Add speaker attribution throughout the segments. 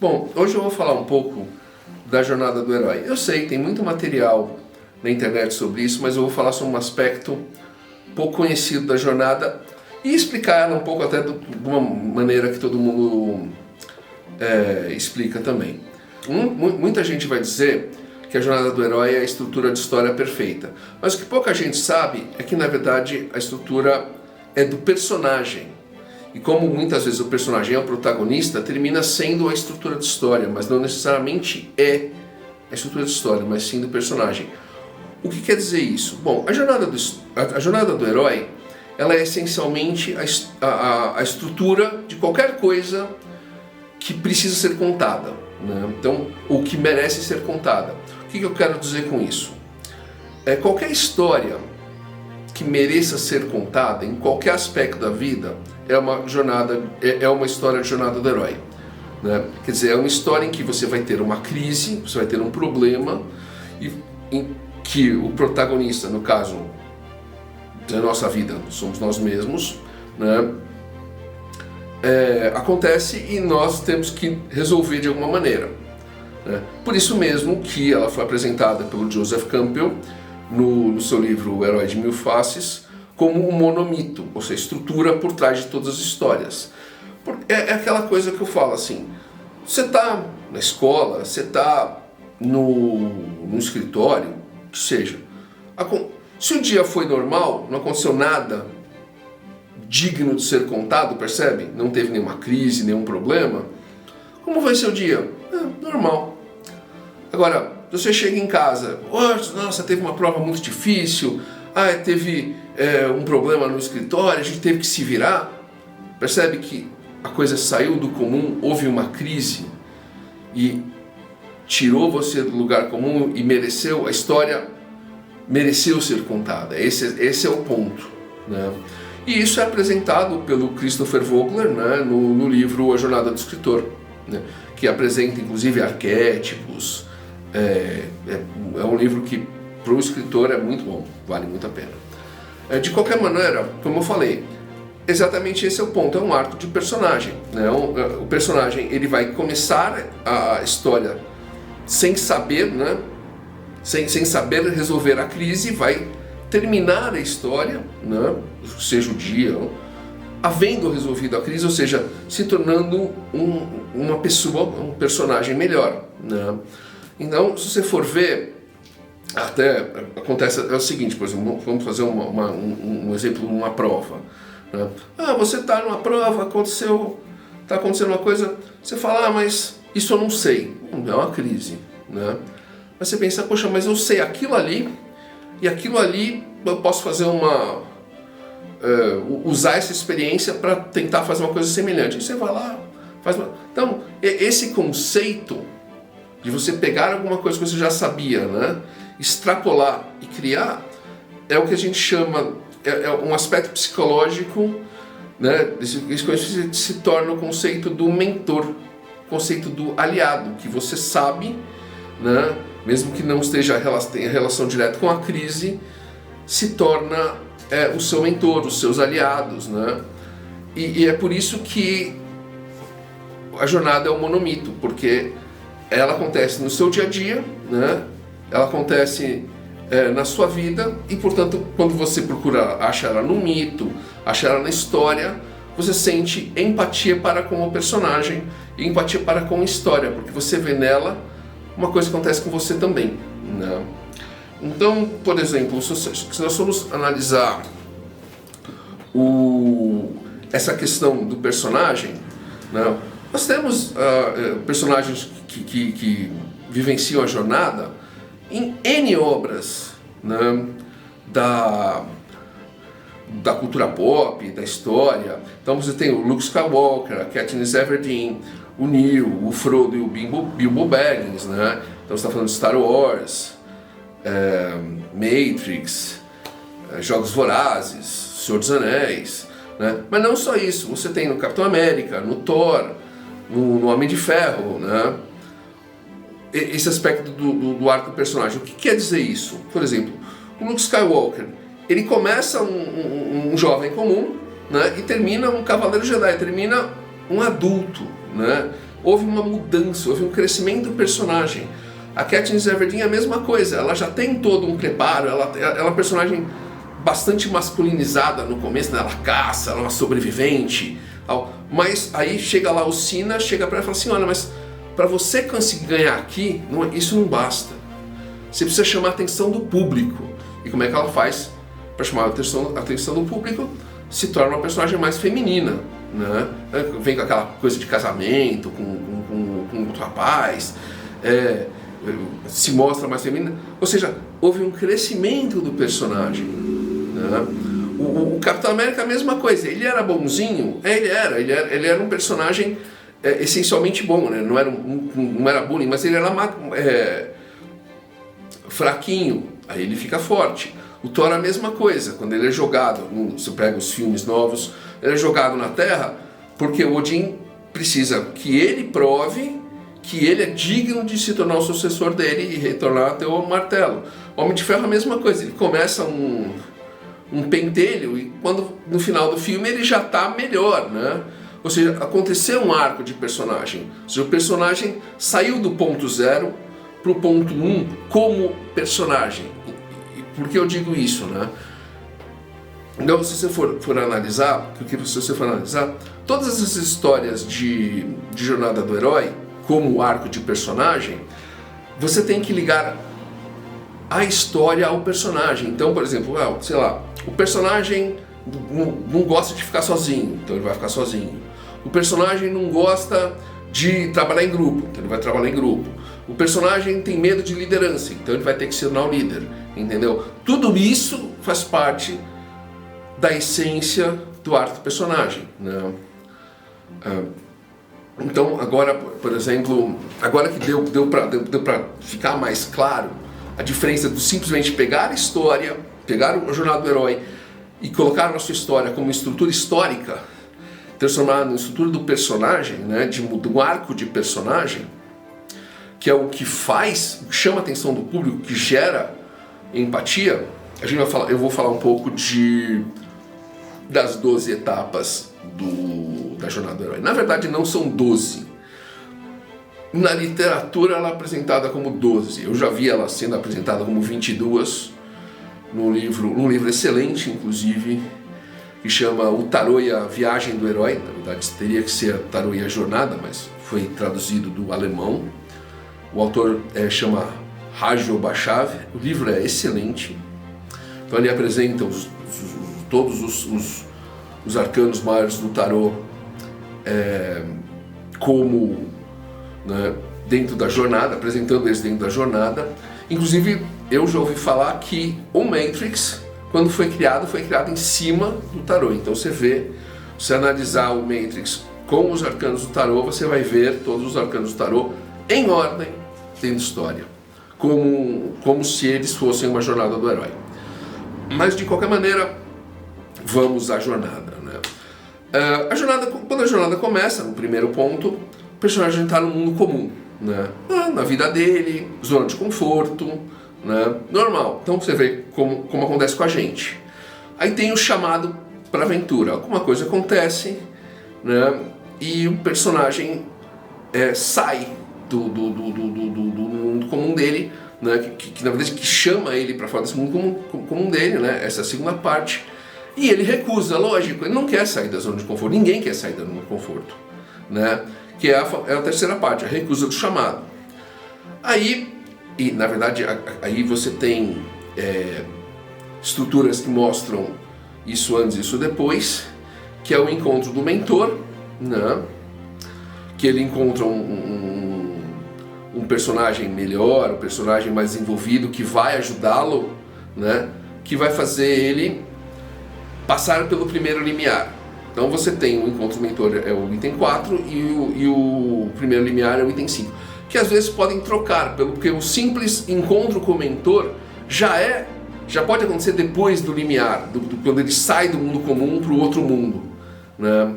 Speaker 1: Bom, hoje eu vou falar um pouco da jornada do herói. Eu sei, tem muito material na internet sobre isso, mas eu vou falar sobre um aspecto pouco conhecido da jornada e explicar ela um pouco até de uma maneira que todo mundo explica também. Muita gente vai dizer que a jornada do herói é a estrutura de história perfeita, mas o que pouca gente sabe é que, na verdade, a estrutura é do personagem. E como muitas vezes o personagem é o protagonista, termina sendo a estrutura de história, mas não necessariamente é a estrutura de história, mas sim do personagem. O que quer dizer isso? Bom, a jornada do herói, ela é essencialmente a estrutura de qualquer coisa que precisa ser contada, né? Então, ou que merece ser contada. O que eu quero dizer com isso? Qualquer história que mereça ser contada em qualquer aspecto da vida é uma história de jornada do herói, né? Quer dizer, é uma história em que você vai ter uma crise, você vai ter um problema e em que o protagonista, no caso da nossa vida, somos nós mesmos, né? Acontece e nós temos que resolver de alguma maneira, né? Por isso mesmo que ela foi apresentada pelo Joseph Campbell no seu livro O Herói de Mil Faces como um monomito, ou seja, estrutura por trás de todas as histórias. É aquela coisa que eu falo assim, você está na escola, você está no escritório, que seja, se o dia foi normal, não aconteceu nada digno de ser contado, percebe? Não teve nenhuma crise, nenhum problema. Como vai ser o dia? Normal. Agora, você chega em casa, nossa, teve uma prova muito difícil, teve um problema no escritório, a gente teve que se virar. Percebe que a coisa saiu do comum, houve uma crise e tirou você do lugar comum e a história mereceu ser contada. Esse é o ponto, né? E isso é apresentado pelo Christopher Vogler, né, no livro A Jornada do Escritor, né, que apresenta inclusive arquétipos. É um livro que para o escritor é muito bom, vale muito a pena. De qualquer maneira, como eu falei, exatamente esse é o ponto, é um arco de personagem, né? O personagem ele vai começar a história sem saber, né? sem saber resolver a crise, vai terminar a história, né? Seja o dia, havendo resolvido a crise, ou seja, se tornando uma pessoa, um personagem melhor, né? Então, se você for ver, até acontece o seguinte, por exemplo, vamos fazer um exemplo, uma prova, né? Você está numa prova, está acontecendo uma coisa, você fala, mas isso eu não sei, é uma crise, né? Mas você pensa, poxa, mas eu sei aquilo ali, e aquilo ali eu posso fazer usar essa experiência para tentar fazer uma coisa semelhante. E você vai lá, Então, esse conceito de você pegar alguma coisa que você já sabia, né, extrapolar e criar, é o que a gente chama, um aspecto psicológico, né, esse se torna o conceito do mentor, o conceito do aliado, que você sabe, né, mesmo que não esteja em relação direta com a crise, se torna o seu mentor, os seus aliados, né? E é por isso que a jornada é um monomito, porque ela acontece no seu dia a dia, né? Ela acontece na sua vida e, portanto, quando você procura achar ela no mito, achar ela na história, você sente empatia para com o personagem e empatia para com a história, porque você vê nela uma coisa que acontece com você também, né? Então, por exemplo, se nós formos analisar essa questão do personagem, né, nós temos personagens que vivenciam a jornada em N obras, né, da cultura pop, da história. Então você tem o Luke Skywalker, a Katniss Everdeen, o Neo, o Frodo e o Bilbo Baggins, né? Então você está falando de Star Wars, Matrix, Jogos Vorazes, Senhor dos Anéis, né? Mas não só isso, você tem no Capitão América, no Thor, no Homem de Ferro, né? Esse aspecto do arco do personagem. O que quer dizer isso? Por exemplo, o Luke Skywalker, ele começa um jovem comum, né? E termina um Cavaleiro Jedi, termina um adulto, né? houve uma mudança, houve um crescimento do personagem. A Katniss Everdeen é a mesma coisa, ela já tem todo um preparo, ela é uma personagem bastante masculinizada no começo, né? Ela caça, ela é uma sobrevivente, mas aí chega lá o Cina, chega pra ela e fala assim, olha, mas para você conseguir ganhar aqui, isso não basta. Você precisa chamar a atenção do público. E como é que ela faz para chamar a atenção do público? Se torna uma personagem mais feminina, né? Vem com aquela coisa de casamento, com outro rapaz, se mostra mais feminina. Ou seja, houve um crescimento do personagem, né? O Capitão América é a mesma coisa. Ele era bonzinho? Ele era um personagem essencialmente bom, né? Não era bullying, mas ele era fraquinho, aí ele fica forte. O Thor é a mesma coisa, quando ele é jogado, você pega os filmes novos, ele é jogado na Terra porque o Odin precisa que ele prove que ele é digno de se tornar o sucessor dele e retornar até o martelo. O Homem de Ferro é a mesma coisa, ele começa um pentelho e quando no final do filme ele já está melhor, né? Ou seja, aconteceu um arco de personagem. Ou seja, o personagem saiu do ponto 0 para o ponto 1 como personagem. Por que eu digo isso, né? Então, se você for analisar, todas essas histórias de jornada do herói, como arco de personagem, você tem que ligar a história ao personagem. Então, por exemplo, sei lá, o personagem não gosta de ficar sozinho, então ele vai ficar sozinho. O personagem não gosta de trabalhar em grupo, então ele vai trabalhar em grupo. O personagem tem medo de liderança, então ele vai ter que se tornar o líder, entendeu? Tudo isso faz parte da essência do arco do personagem, né? Então agora, por exemplo, agora que deu para ficar mais claro a diferença do simplesmente pegar a história, pegar a jornada do herói e colocar na sua história como estrutura histórica, transformar na estrutura do personagem, né, do arco de personagem, que é o que faz, o que chama a atenção do público, que gera empatia. Eu vou falar um pouco das 12 etapas da jornada do herói. Na verdade não são 12. Na literatura ela é apresentada como 12. Eu já vi ela sendo apresentada como 22 num livro excelente, inclusive, que chama O Tarô e a Viagem do Herói. Na verdade teria que ser o Tarô e a Jornada, mas foi traduzido do alemão. O autor chama Rajol Bashav. O livro é excelente. Então ele apresenta todos os arcanos maiores do tarô como, né, dentro da jornada, apresentando eles dentro da jornada. Inclusive eu já ouvi falar que o Matrix, quando foi criado em cima do tarô. Então você analisar o Matrix com os arcanos do tarô, você vai ver todos os arcanos do tarô em ordem dentro da história, como se eles fossem uma jornada do herói. Mas de qualquer maneira, vamos à jornada, né? Quando a jornada começa, no primeiro ponto, o personagem está no mundo comum, né? Na vida dele, zona de conforto, né? Normal. Então você vê como acontece com a gente. Aí tem o chamado para aventura. Alguma coisa acontece, né? E o personagem sai do mundo comum dele, né? Que na verdade que chama ele para fora desse mundo comum dele, né? Essa é a segunda parte. E ele recusa, lógico, ele não quer sair da zona de conforto, ninguém quer sair da zona de conforto, né? Que é a terceira parte, a recusa do chamado. E na verdade, aí você tem estruturas que mostram isso antes e isso depois, que é o encontro do mentor, né? Que ele encontra um personagem melhor, um personagem mais envolvido, que vai ajudá-lo, né? Que vai fazer ele passar pelo primeiro limiar. Então você tem o encontro do mentor, é o item 4, e o primeiro limiar é o item 5. Que às vezes podem trocar, porque o simples encontro com o mentor já pode acontecer depois do limiar, quando ele sai do mundo comum para o outro mundo, né?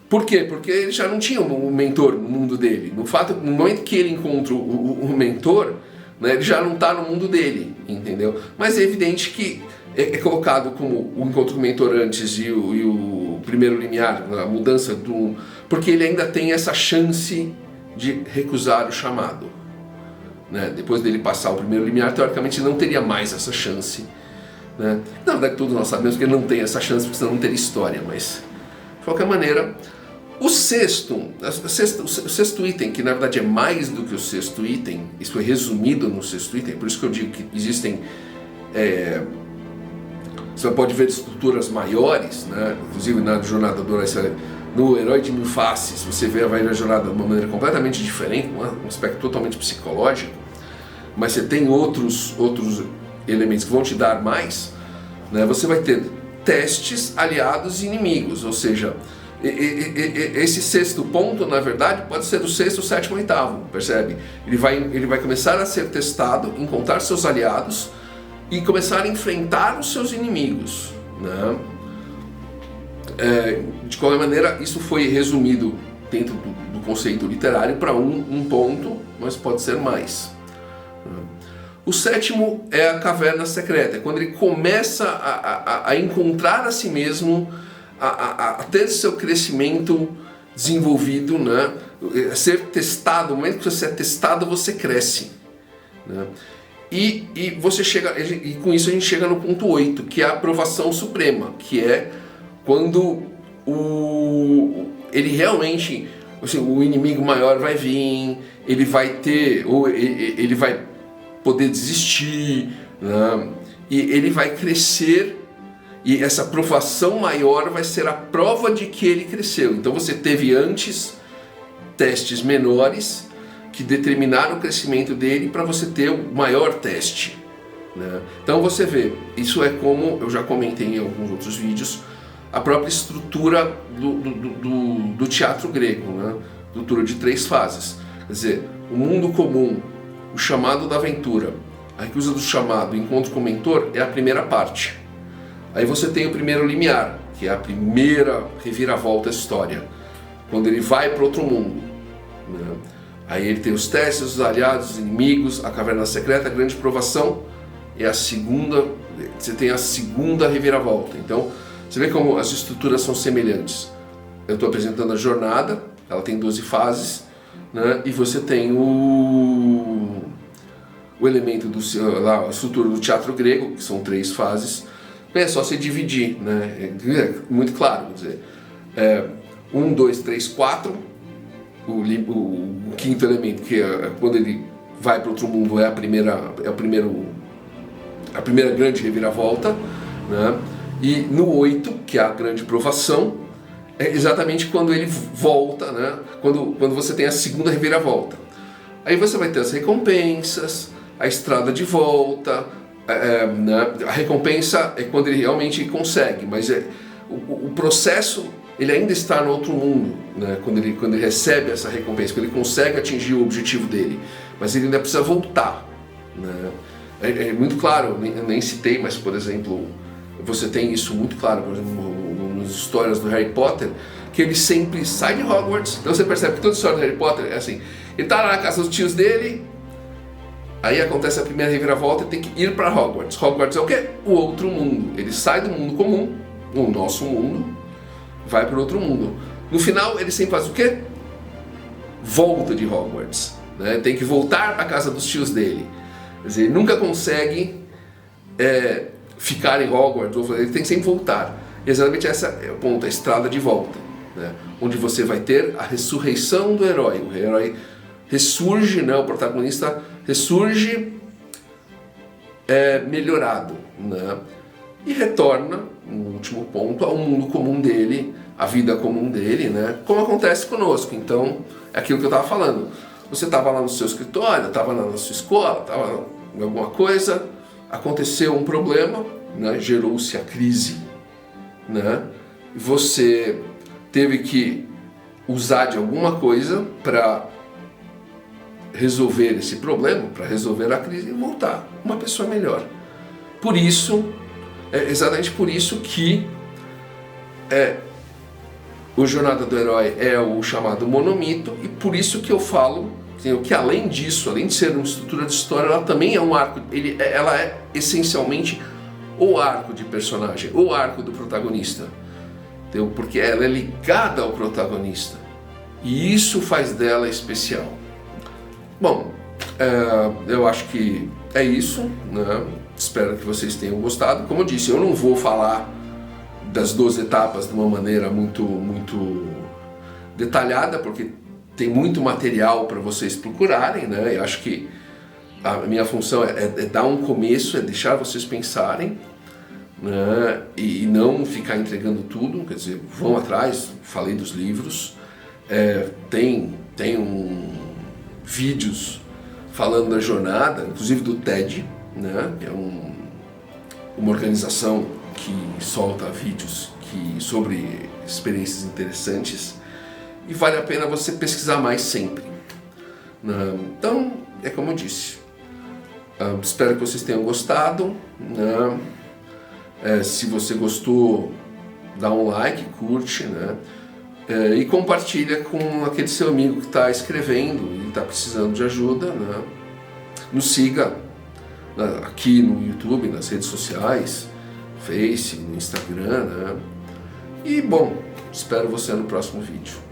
Speaker 1: Por quê? Porque ele já não tinha um mentor no mundo dele. No momento que ele encontra o mentor, né, ele já não está no mundo dele, entendeu? Mas é evidente que é colocado como o encontro com o mentor antes e o primeiro limiar, a mudança porque ele ainda tem essa chance de recusar o chamado. Né? Depois dele passar o primeiro limiar, teoricamente ele não teria mais essa chance. Né? Na verdade, todos nós sabemos que ele não tem essa chance, porque senão não teria história, mas de qualquer maneira, o sexto item, que na verdade é mais do que o sexto item, isso foi resumido no sexto item, por isso que eu digo que existem, você pode ver estruturas maiores, né? Inclusive na Jornada do Herói, no Herói de Mil Faces, você vai ver a jornada de uma maneira completamente diferente, um aspecto totalmente psicológico, mas você tem outros elementos que vão te dar mais, né? Você vai ter testes, aliados e inimigos, ou seja, esse sexto ponto, na verdade, pode ser do sexto, sétimo e oitavo, percebe? Ele vai começar a ser testado, encontrar seus aliados e começar a enfrentar os seus inimigos, né? De qualquer maneira, isso foi resumido dentro do conceito literário para um ponto, mas pode ser mais. O sétimo é a caverna secreta, é quando ele começa a encontrar a si mesmo, a ter seu crescimento desenvolvido, né? A ser testado. No momento que você é testado, você cresce, né? E você chega, e com isso a gente chega no ponto 8, que é a aprovação suprema, que é quando ele realmente, assim, o inimigo maior vai vir, ele vai ter, ou ele vai poder desistir, né? E ele vai crescer, e essa aprovação maior vai ser a prova de que ele cresceu. Então você teve antes testes menores que determinaram o crescimento dele para você ter o maior teste, né? Então você vê, isso é como eu já comentei em alguns outros vídeos, a própria estrutura do teatro grego, né? Estrutura de 3 fases. Quer dizer, o mundo comum, o chamado da aventura, a recusa do chamado, o encontro com o mentor é a primeira parte. Aí você tem o primeiro limiar, que é a primeira reviravolta da história, quando ele vai para outro mundo, né? Aí ele tem os testes, os aliados, os inimigos, a caverna secreta, a grande provação, e a segunda, você tem a segunda reviravolta. Então, você vê como as estruturas são semelhantes. Eu estou apresentando a jornada, ela tem 12 fases, né? E você tem o elemento a estrutura do teatro grego, que são 3 fases. É só se dividir, né? É muito claro, quer dizer, 1, 2, 3, 4, o quinto elemento, que é quando ele vai para outro mundo, é a primeira grande reviravolta, né? E no 8, que é a grande provação, é exatamente quando ele volta, né? Quando você tem a segunda reviravolta. Aí você vai ter as recompensas, a estrada de volta, né? A recompensa é quando ele realmente consegue, mas o processo, ele ainda está no outro mundo, né? Quando ele recebe essa recompensa, quando ele consegue atingir o objetivo dele, mas ele ainda precisa voltar, né? É muito claro, eu nem citei, mas por exemplo, você tem isso muito claro, por exemplo, nas histórias do Harry Potter, que ele sempre sai de Hogwarts. Então você percebe que toda a história do Harry Potter é assim, ele está lá na casa dos tios dele, aí acontece a primeira reviravolta e tem que ir para Hogwarts. Hogwarts é o quê? O outro mundo. Ele sai do mundo comum, o nosso mundo, vai para outro mundo. No final ele sempre faz o quê? Volta de Hogwarts, né? Tem que voltar à casa dos tios dele. Quer dizer, ele nunca consegue ficar em Hogwarts, ele tem que sempre voltar. E exatamente essa é o ponto, a estrada de volta, né? Onde você vai ter a ressurreição do herói. O herói ressurge, né? O protagonista ressurge melhorado, né? E retorna, no último ponto, ao mundo comum dele, à vida comum dele, né? Como acontece conosco. Então, é aquilo que eu estava falando. Você estava lá no seu escritório, estava lá na sua escola, estava em alguma coisa, aconteceu um problema, né? Gerou-se a crise, né? Você teve que usar de alguma coisa para resolver esse problema, para resolver a crise e voltar uma pessoa melhor. Por isso, exatamente por isso que o Jornada do Herói é o chamado monomito, e por isso que eu falo que além disso, além de ser uma estrutura de história, ela também é um arco, ela é essencialmente o arco de personagem, o arco do protagonista, entendeu? Porque ela é ligada ao protagonista. E isso faz dela especial. Bom, eu acho que é isso, né? Espero que vocês tenham gostado. Como eu disse, eu não vou falar das 12 etapas de uma maneira muito detalhada, porque tem muito material para vocês procurarem, né? Eu acho que a minha função é dar um começo, é deixar vocês pensarem, né? E não ficar entregando tudo. Quer dizer, vão atrás, falei dos livros, tem vídeos falando da jornada, inclusive do TED, né? Que é uma organização que solta vídeos sobre experiências interessantes, e vale a pena você pesquisar mais sempre, né? Então, é como eu disse, espero que vocês tenham gostado, né? Se você gostou, dá um like, curte, né? E compartilha com aquele seu amigo que está escrevendo e está precisando de ajuda, né? Nos siga aqui no YouTube, nas redes sociais, Face, no Instagram, né? E bom, espero você no próximo vídeo.